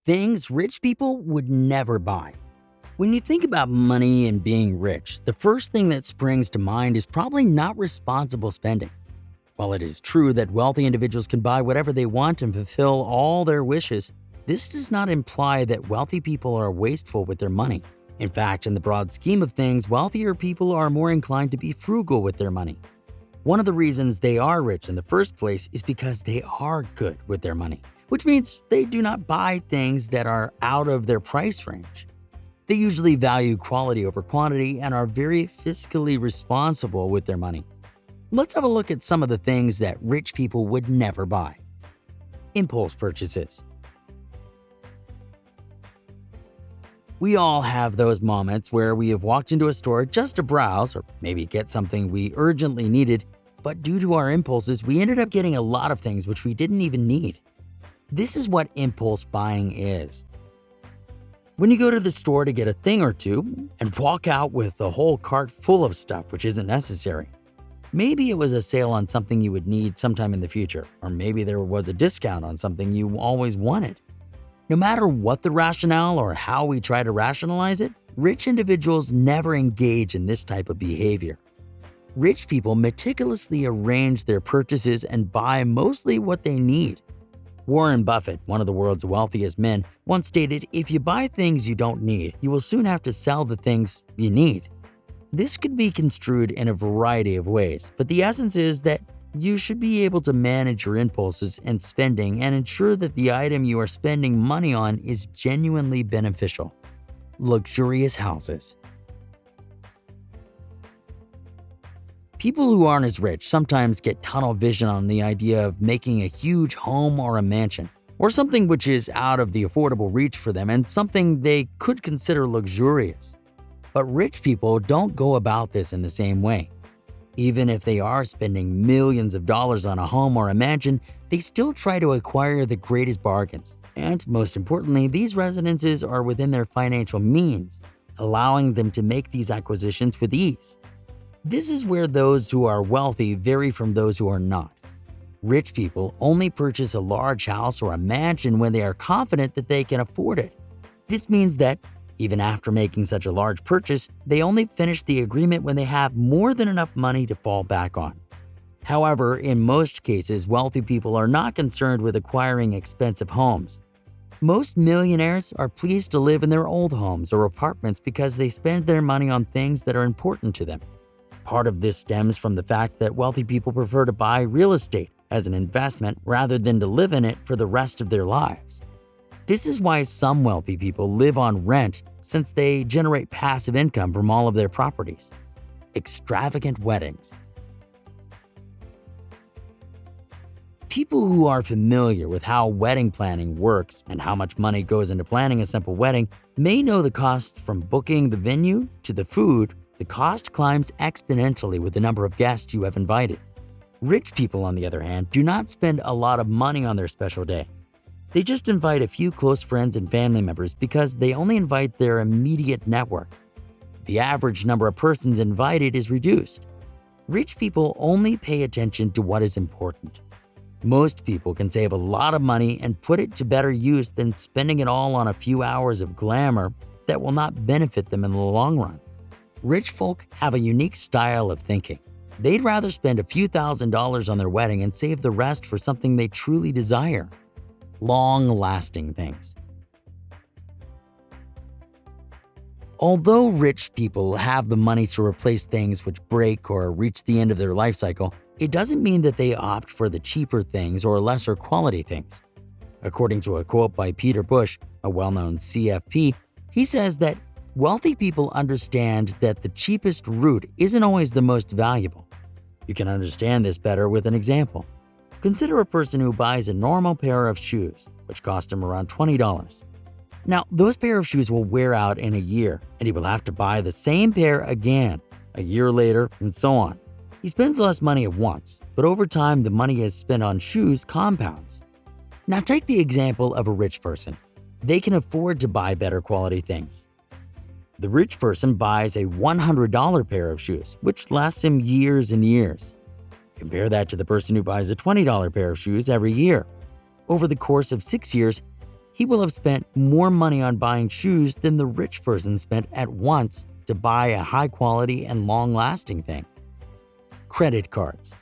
Things rich people would never buy. When you think about money and being rich, the first thing that springs to mind is probably not responsible spending. While it is true that wealthy individuals can buy whatever they want and fulfill all their wishes, this does not imply that wealthy people are wasteful with their money. In fact, in the broad scheme of things, wealthier people are more inclined to be frugal with their money. One of the reasons they are rich in the first place is because they are good with their money, which means they do not buy things that are out of their price range. They usually value quality over quantity and are very fiscally responsible with their money. Let's have a look at some of the things that rich people would never buy. Impulse purchases. We all have those moments where we have walked into a store just to browse or maybe get something we urgently needed, but due to our impulses, we ended up getting a lot of things which we didn't even need. This is what impulse buying is. When you go to the store to get a thing or two and walk out with a whole cart full of stuff which isn't necessary. Maybe it was a sale on something you would need sometime in the future, or maybe there was a discount on something you always wanted. No matter what the rationale or how we try to rationalize it, rich individuals never engage in this type of behavior. Rich people meticulously arrange their purchases and buy mostly what they need. Warren Buffett, one of the world's wealthiest men, once stated, "If you buy things you don't need, you will soon have to sell the things you need." This could be construed in a variety of ways, but the essence is that you should be able to manage your impulses and spending and ensure that the item you are spending money on is genuinely beneficial. Luxurious houses. People who aren't as rich sometimes get tunnel vision on the idea of making a huge home or a mansion, or something which is out of the affordable reach for them and something they could consider luxurious. But rich people don't go about this in the same way. Even if they are spending millions of dollars on a home or a mansion, they still try to acquire the greatest bargains. And most importantly, these residences are within their financial means, allowing them to make these acquisitions with ease. This is where those who are wealthy vary from those who are not. Rich people only purchase a large house or a mansion when they are confident that they can afford it. This means that even after making such a large purchase, they only finish the agreement when they have more than enough money to fall back on. However, in most cases, wealthy people are not concerned with acquiring expensive homes. Most millionaires are pleased to live in their old homes or apartments because they spend their money on things that are important to them. Part of this stems from the fact that wealthy people prefer to buy real estate as an investment rather than to live in it for the rest of their lives. This is why some wealthy people live on rent, since they generate passive income from all of their properties. Extravagant weddings. People who are familiar with how wedding planning works and how much money goes into planning a simple wedding may know the cost from booking the venue to the food. The cost climbs exponentially with the number of guests you have invited. Rich people, on the other hand, do not spend a lot of money on their special day. They just invite a few close friends and family members because they only invite their immediate network. The average number of persons invited is reduced. Rich people only pay attention to what is important. Most people can save a lot of money and put it to better use than spending it all on a few hours of glamour that will not benefit them in the long run. Rich folk have a unique style of thinking. They'd rather spend a few $1,000s on their wedding and save the rest for something they truly desire. Long-lasting things. Although rich people have the money to replace things which break or reach the end of their life cycle, it doesn't mean that they opt for the cheaper things or lesser quality things. According to a quote by Peter Bush, a well-known CFP, he says that wealthy people understand that the cheapest route isn't always the most valuable. You can understand this better with an example. Consider a person who buys a normal pair of shoes, which cost him around $20. Now, those pair of shoes will wear out in a year, and he will have to buy the same pair again, a year later, and so on. He spends less money at once, but over time, the money he has spent on shoes compounds. Now, take the example of a rich person. They can afford to buy better quality things. The rich person buys a $100 pair of shoes, which lasts him years and years. Compare that to the person who buys a $20 pair of shoes every year. Over the course of 6 years, he will have spent more money on buying shoes than the rich person spent at once to buy a high quality and long lasting thing. Credit cards.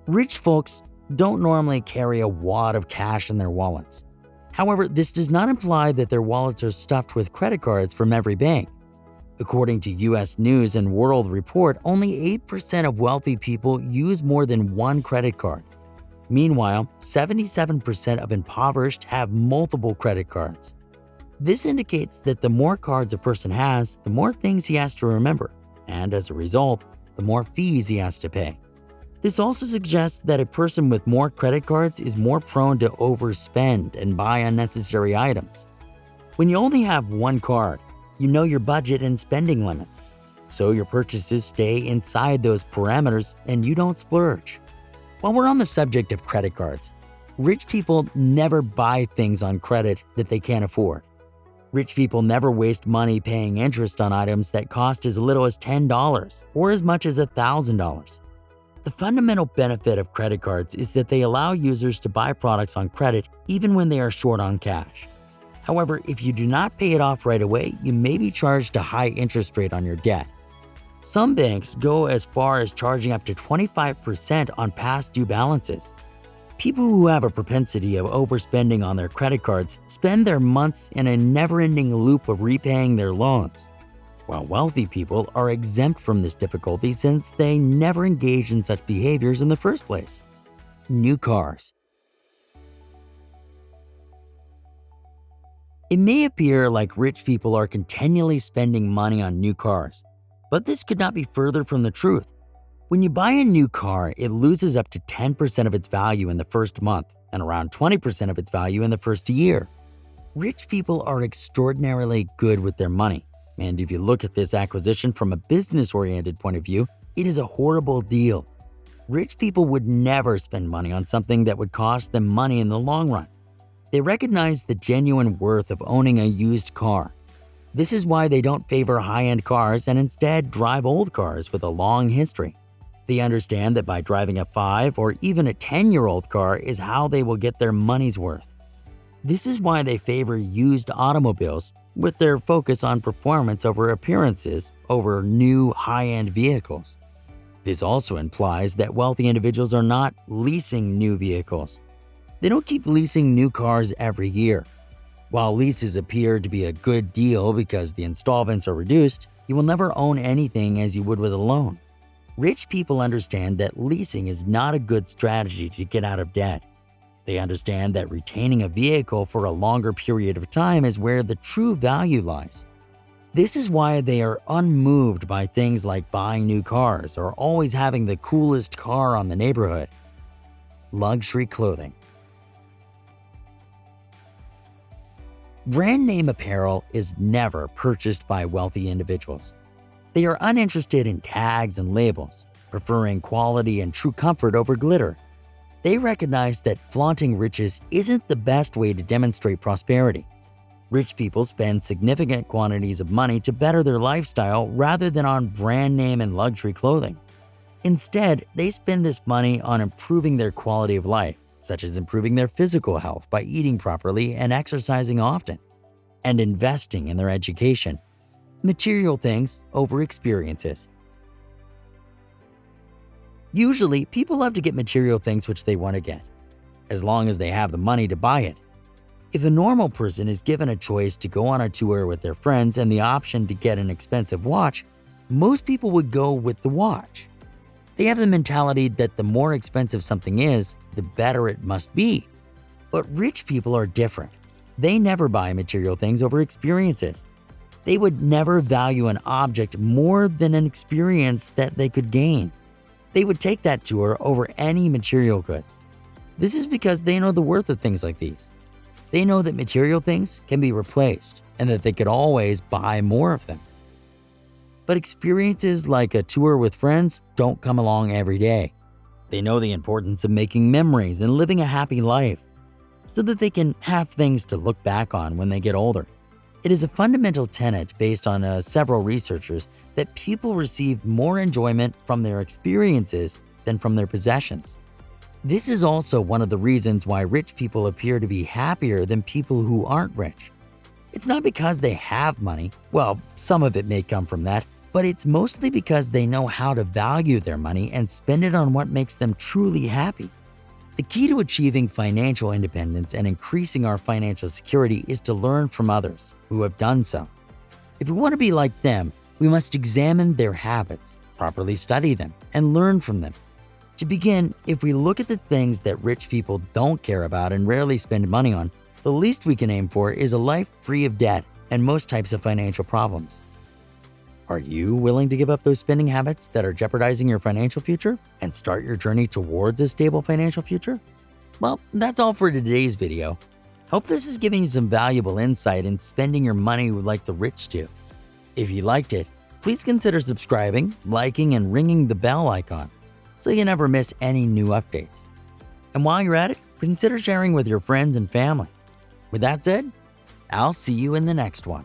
Rich folks don't normally carry a wad of cash in their wallets. However, this does not imply that their wallets are stuffed with credit cards from every bank. According to US News and World Report, only 8% of wealthy people use more than one credit card. Meanwhile, 77% of impoverished have multiple credit cards. This indicates that the more cards a person has, the more things he has to remember, and as a result, the more fees he has to pay. This also suggests that a person with more credit cards is more prone to overspend and buy unnecessary items. When you only have one card, you know your budget and spending limits, so your purchases stay inside those parameters and you don't splurge. While we're on the subject of credit cards, rich people never buy things on credit that they can't afford. Rich people never waste money paying interest on items that cost as little as $10 or as much as $1,000. The fundamental benefit of credit cards is that they allow users to buy products on credit even when they are short on cash. However, if you do not pay it off right away, you may be charged a high interest rate on your debt. Some banks go as far as charging up to 25% on past due balances. People who have a propensity of overspending on their credit cards spend their months in a never-ending loop of repaying their loans, while wealthy people are exempt from this difficulty since they never engage in such behaviors in the first place. New cars. It may appear like rich people are continually spending money on new cars, but this could not be further from the truth. When you buy a new car, it loses up to 10% of its value in the first month and around 20% of its value in the first year. Rich people are extraordinarily good with their money, and if you look at this acquisition from a business-oriented point of view, it is a horrible deal. Rich people would never spend money on something that would cost them money in the long run. They recognize the genuine worth of owning a used car. This is why they don't favor high-end cars and instead drive old cars with a long history. They understand that by driving a 5 or even a 10-year-old car is how they will get their money's worth. This is why they favor used automobiles, with their focus on performance over appearances over new high-end vehicles. This also implies that wealthy individuals are not leasing new vehicles. They don't keep leasing new cars every year. While leases appear to be a good deal because the installments are reduced, you will never own anything as you would with a loan. Rich people understand that leasing is not a good strategy to get out of debt. They understand that retaining a vehicle for a longer period of time is where the true value lies. This is why they are unmoved by things like buying new cars or always having the coolest car on the neighborhood. Luxury clothing. Brand name apparel is never purchased by wealthy individuals. They are uninterested in tags and labels, preferring quality and true comfort over glitter. They recognize that flaunting riches isn't the best way to demonstrate prosperity. Rich people spend significant quantities of money to better their lifestyle rather than on brand name and luxury clothing. Instead, they spend this money on improving their quality of life, such as improving their physical health by eating properly and exercising often, and investing in their education. Material things over experiences. Usually, people love to get material things which they want to get, as long as they have the money to buy it. If a normal person is given a choice to go on a tour with their friends and the option to get an expensive watch, most people would go with the watch. They have the mentality that the more expensive something is, the better it must be. But rich people are different. They never buy material things over experiences. They would never value an object more than an experience that they could gain. They would take that tour over any material goods. This is because they know the worth of things like these. They know that material things can be replaced and that they could always buy more of them. But experiences like a tour with friends don't come along every day. They know the importance of making memories and living a happy life so that they can have things to look back on when they get older. It is a fundamental tenet based on several researchers that people receive more enjoyment from their experiences than from their possessions. This is also one of the reasons why rich people appear to be happier than people who aren't rich. It's not because they have money, well, some of it may come from that, but it's mostly because they know how to value their money and spend it on what makes them truly happy. The key to achieving financial independence and increasing our financial security is to learn from others who have done so. If we want to be like them, we must examine their habits, properly study them, and learn from them. To begin, if we look at the things that rich people don't care about and rarely spend money on, the least we can aim for is a life free of debt and most types of financial problems. Are you willing to give up those spending habits that are jeopardizing your financial future and start your journey towards a stable financial future? Well, that's all for today's video. Hope this is giving you some valuable insight in spending your money like the rich do. If you liked it, please consider subscribing, liking, and ringing the bell icon so you never miss any new updates. And while you're at it, consider sharing with your friends and family. With that said, I'll see you in the next one.